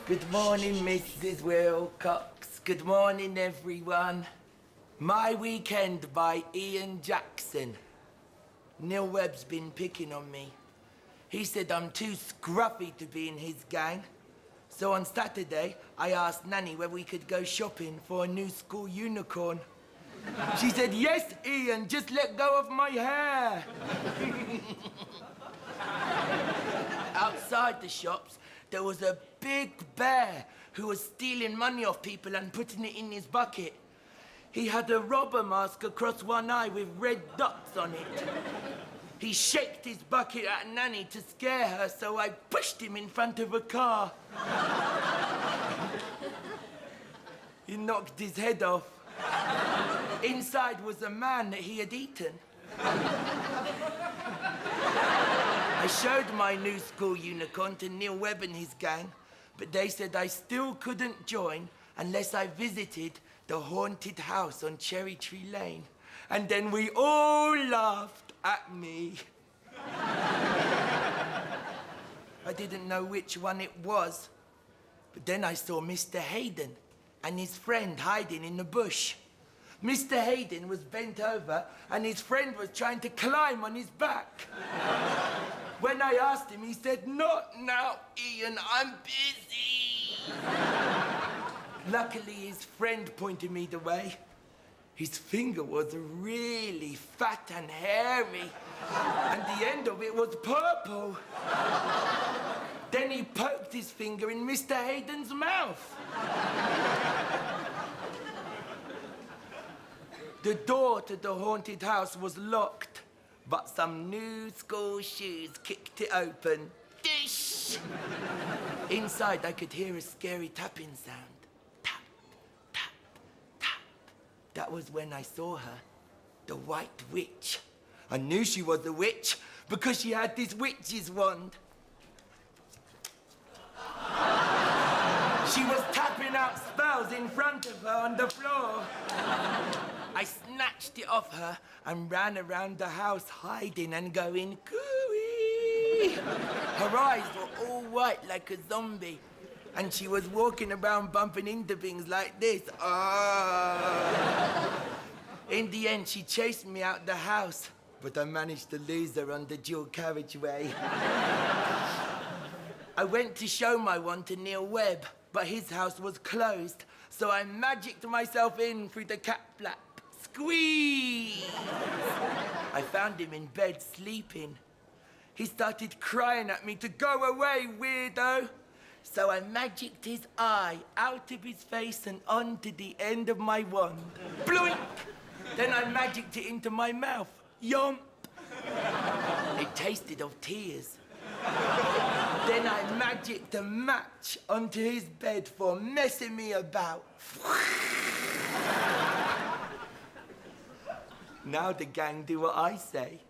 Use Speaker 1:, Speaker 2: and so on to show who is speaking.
Speaker 1: Good morning, Mrs. Wilcox. Good morning, everyone. My Weekend by Ian Jackson. Neil Webb's been picking on me. He said I'm too scruffy to be in his gang. So on Saturday, I asked Nanny whether we could go shopping for a new school unicorn. She said, yes, Ian, just let go of my hair. Outside the shops, there was a big bear who was stealing money off people and putting it in his bucket. He had a robber mask across one eye with red dots on it. He shaked his bucket at Nanny to scare her, so I pushed him in front of a car. He knocked his head off. Inside was a man that he had eaten. I showed my new school unicorn to Neil Webb and his gang, but they said I still couldn't join unless I visited the haunted house on Cherry Tree Lane. And then we all laughed at me. I didn't know which one it was, but then I saw Mr. Hayden and his friend hiding in the bush. Mr. Hayden was bent over and his friend was trying to climb on his back. When I asked him, he said, "Not now, Ian, I'm busy." Luckily, his friend pointed me the way. His finger was really fat and hairy, and the end of it was purple. Then he poked his finger in Mr. Hayden's mouth. The door to the haunted house was locked, but some new school shoes kicked it open. Dish! Inside, I could hear a scary tapping sound. Tap, tap, tap. That was when I saw her, the White Witch. I knew she was a witch because she had this witch's wand. She was tapping out spells in front of her on the floor. I snatched it off her and ran around the house hiding and going, cooey. Her eyes were all white like a zombie, and she was walking around bumping into things like this. In the end, she chased me out the house, but I managed to lose her on the dual carriageway. I went to show my wand to Neil Webb, but his house was closed, so I magicked myself in through the cat flap. Squeeze! I found him in bed sleeping. He started crying at me to go away, weirdo. So I magicked his eye out of his face and onto the end of my wand. Bloink! Then I magicked it into my mouth. Yomp! It tasted of tears. Then I magicked a match onto his bed for messing me about. Now the gang do what I say.